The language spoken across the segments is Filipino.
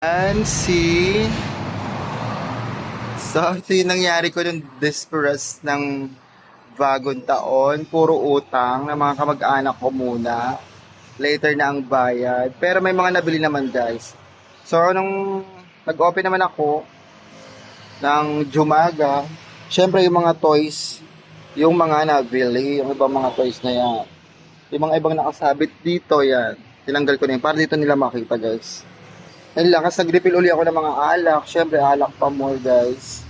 Nancy. So, ito yung nangyari ko nung disperas ng bagong taon. Puro utang ng mga kamag-anak ko muna. Later na ang bayad. Pero may mga nabili naman, guys. So, nung nag-open naman ako ng Jumaga, syempre yung mga toys, yung mga nabili, yung ibang mga toys na yan. Yung mga ibang nakasabit dito, yan. Tinanggal ko na yun para dito nila makita, guys. Ayun lang, kasi nag-refill uli ako ng mga alak. Syempre, alak pa more, guys.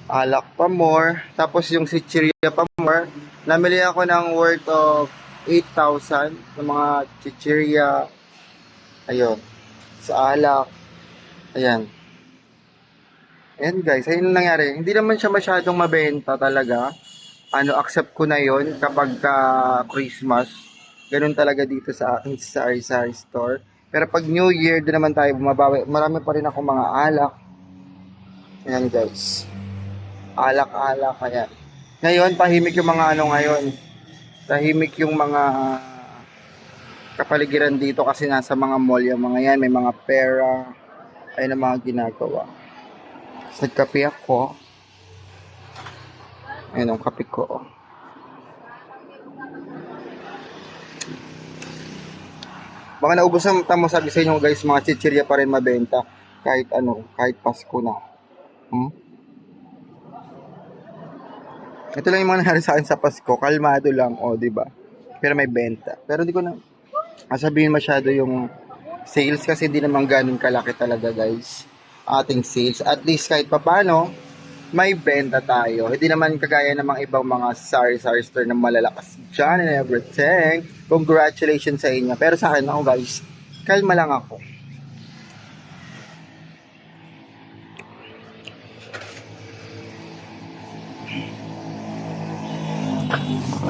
Alak pa more. Tapos yung si Chiria pa more. Namili ako ng worth of 8,000 ng mga chichirya. Ayun. Sa alak. Ayan. Ayan guys, ayun ang nangyari. Hindi naman siya masyadong mabenta talaga. Accept ko na yon kapag Christmas. Ganun talaga dito sa akin sa Sari Store. Pero pag New Year, doon naman tayo bumabawi. Marami pa rin ako mga alak. Ayan guys. Alak-alak. Ayan. Ngayon, tahimik yung mga ngayon. Tahimik yung mga kapaligiran dito kasi nasa mga mall yung mga yan. May mga pera. Ayun ang mga ginagawa. Nagkape ako. Ayun ang kape ko. Baka naubos na tamo sabi sa inyo guys, mga chichirya pa rin mabenta kahit kahit Pasko na. Ito lang yung mga nangyari sa akin sa Pasko, kalmado lang, di ba? Pero may benta. Pero hindi ko na sabihin masyado yung sales kasi hindi naman ganun kalaki talaga guys. Ating sales, at least kahit papaano may benta tayo. Hindi naman kagaya ng mga ibang mga sari-sari store na malalakas dyan and everything. Congratulations sa inyo. Pero sa akin ako guys, kalma lang ako.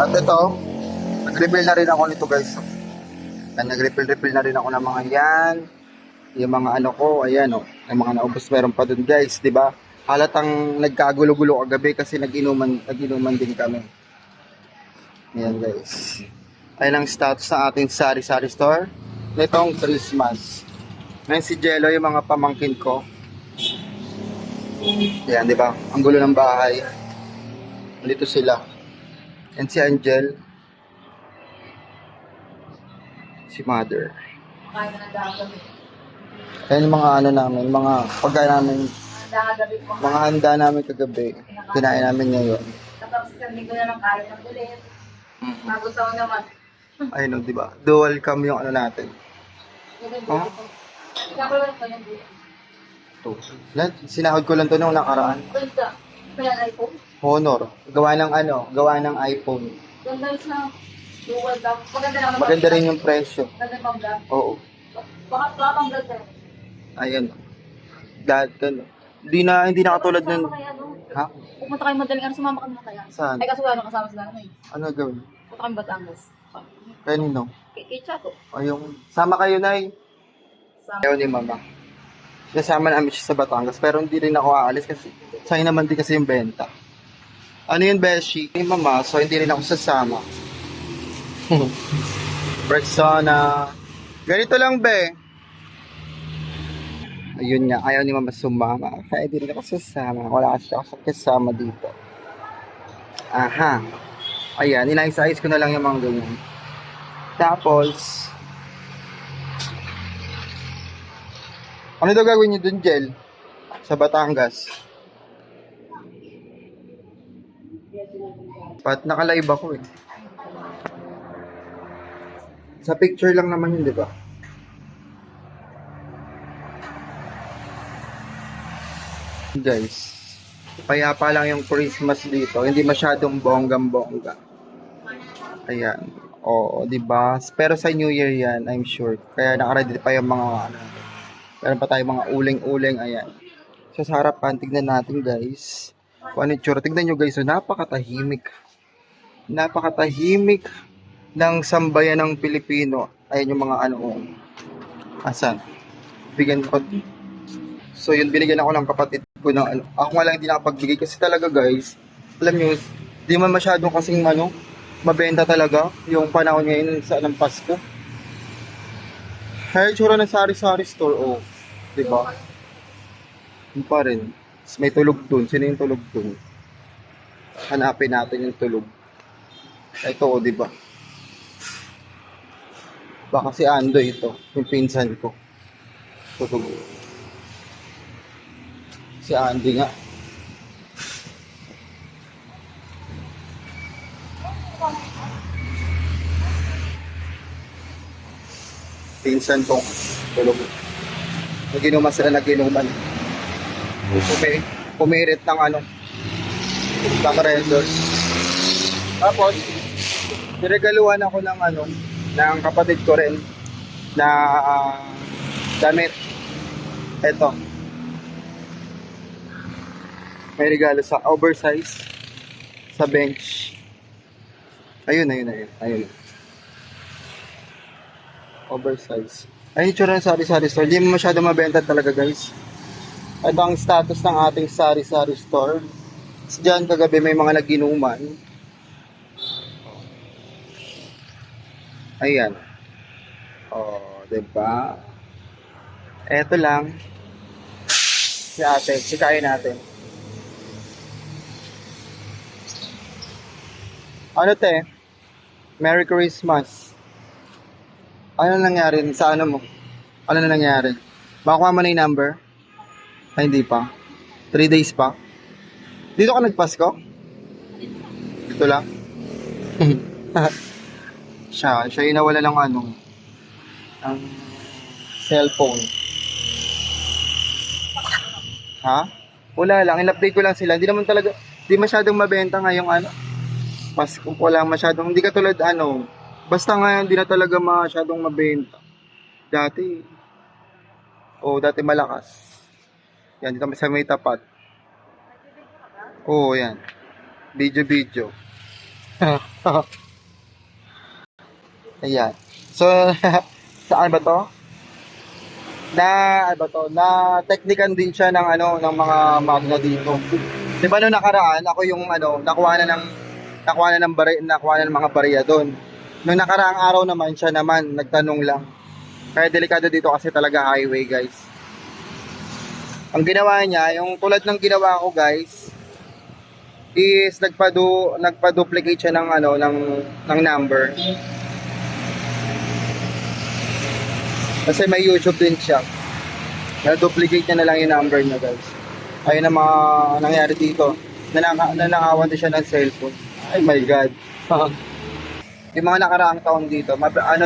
At ito, nag-refill na rin ako nito guys. Nag-refill na rin ako ng mga yan. Yung mga ko, ayan yung mga naubos meron pa dun guys, di ba? Halatang nagkagulo-gulo kagabi kasi nag-inuman din kami. Ayan guys. Ayun ang status sa ating sari-sari store. Nitong Christmas. Ngayon si Jello, yung mga pamangkin ko. Ayan, di ba? Ang gulo ng bahay. Dito sila. And si Angel. Si Mother. Ayan yung mga namin, mga pagkain namin. Mga handa namin kagabi. Kinain namin ngayon. Tapos isang linggo na lang kain ng ulit. Bago taon naman. Ayun di ba? Dual cam yung natin. Oh? Ikakulang ko yung buhay. Ito. Sinahod ko lang to nung nakaraan. Ganda. Kaya iPhone? Honor. Gawa ng iPhone. Ganda sa dual cam. Maganda naman. Maganda rin yung presyo. Ganda pang vlog. Oo. Baka pang vlog tayo. Ayun. Hindi na katulad nun. Ha? Pupunta kayo madaling araw, sumama ka naman kaya. Saan? Ay kaso wala nang kasama sila na eh. Ano gawin? Punta kami Batangas. Kanino? Kay Chato. Ayun. Sama kayo, Nay. Ayaw ni Mama. Kasama namin siya sa Batangas pero hindi rin ako aalis kasi sa'yo naman din kasi yung benta. Ano yun, Beshi? Ni Mama, so hindi rin ako sasama. Persona. Ganito lang, Be. Ayun nga, ayaw ni Mama sumama. Kaya hindi rin ako sasama. Wala kasi ako kasama dito. Aha. Ayan, inayos-ayos ko na lang yung mga ganyan. Tapos, ano daw gagawin nyo dun, Jel? Sa Batangas? Pat naka-live ako eh. Sa picture lang naman yun, di ba? Guys, payapa lang yung Christmas dito. Hindi masyadong bonggang-bongga. Ayan. Oo, di ba? Pero sa New Year yan, I'm sure. Kaya nakaready pa yung mga meron pa tayong mga uling-uling. Ayan. So, sa harapan, tignan natin guys. Kung ano yung tsura. Tignan nyo guys. So, napakatahimik. Napakatahimik ng sambayan ng Pilipino. Ayan yung mga asan? Bigyan ko. So, yun, binigyan ako ng kapatid ko ng ako nga lang hindi nakapagbigay kasi talaga guys, alam nyo, di man masyadong kasing mabenta talaga yung panahon ngayon sa ng Pasko. Kaya tsura ng sari-sari store, Diba? Yun pa rin. Tapos may tulog dun. Sino yung tulog dun? Hanapin natin yung tulog. Ito, o, diba? Baka si Ando ito. Yung pinsan ko. Tulog. Si Andy nga. Pinsan ko. Tulog. Naginuman sila, naginuman. Pumirit ng ano. Ng renders. Tapos, niregaluhan ako ng ano, ng kapatid ko rin na damit. Eto. May regalo sa oversize sa bench. Ayun. Oversize. Ay, itsura ng sari-sari store. Hindi mo masyado mabenta talaga, guys. Ito ang status ng ating sari-sari store. Diyan kagabi may mga naginuman. Ayan. Oh, diba? Eto lang. Si ate, sikain natin. Ano te? Merry Christmas. Ano nangyari sa ano mo? Ano na nangyari? Makuha mo na yung number? Ay, hindi pa. 3 days pa. Dito ka nagpasko? Dito lang? siya yung nawala ng ano, ang cellphone. Ha? Wala lang, in-update ko lang sila. Hindi naman talaga, hindi masyadong mabenta ngayong ano. Pasko, wala masyadong, hindi katulad ano, basta ngayon hindi na talaga masyadong mabenta. Dati malakas. Yan, dito sa may tapat. Oo, yan. Video. Ayan. So, saan ba to? Na teknikan din siya ng ano, ng mga magna dito. 'Di ba noong nakaraan, ako yung ano, nakuha na ng mga barya doon. Noong nakaraang araw naman siya naman nagtanong lang. Kaya delikado dito kasi talaga highway, guys. Ang ginawa niya, yung tulad ng ginawa ko, guys, is nagpa-duplicate siya ng ano, ng number. Kasi may YouTube din siya. Na-duplicate niya na lang yung number niya, guys. Ayun ang mga nangyari dito. Nanakawan din siya ng cellphone. Ay my God. Yung mga nakaraang taon dito,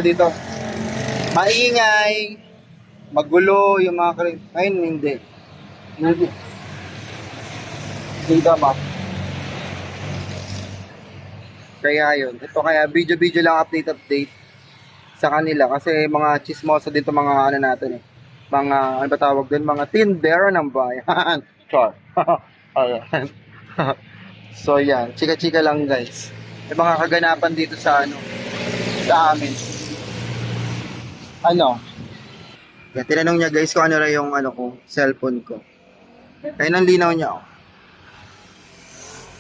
dito, maingay, magulo, yung mga ngayon hindi. Hindi tama. Kaya yun. Ito kaya video lang update sa kanila kasi mga chismosa dito mga ano natin eh. Mga ano ba tawag doon? Mga tindera ng bayan. Char. Ayan. So yan, chika-chika lang guys. May mga kaganapan dito sa ano, sa amin. Ano? Yan, tinanong niya guys kung ano rin yung ano ko, cellphone ko. Kaya nang linaw niya oh.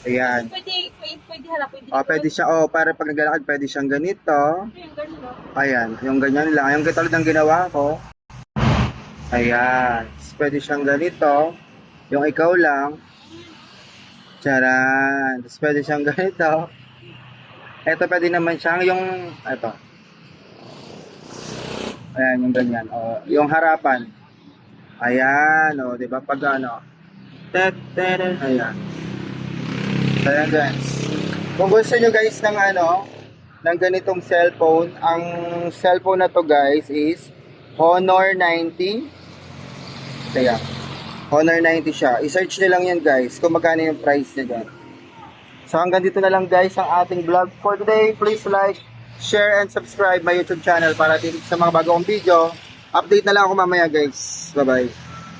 Ayan. Pwede harap, pwede. Pwede siya, para pag naglalakad, pwede siyang ganito. Ayan, yung ganyan lang. Yung katulad ng ginawa ko. Ayan. Pwede siyang ganito. Yung ikaw lang. Charan. Tapos pwede siyang ganito. Ito pwede naman siyang ito. Ayan, yung ganyan. Yung harapan. Ayan, diba? Pag ano. Ayan. Ayan guys. Kung gusto nyo guys ng ganitong cellphone, ang cellphone na to guys is Honor 90. Kaya, Honor 90 siya. I-search nyo lang yan guys kung magkano yung price niya dyan. So hanggang dito na lang guys ang ating vlog for today. Please like, share, and subscribe my YouTube channel para sa mga bagong video. Update na lang ako mamaya guys. Bye bye.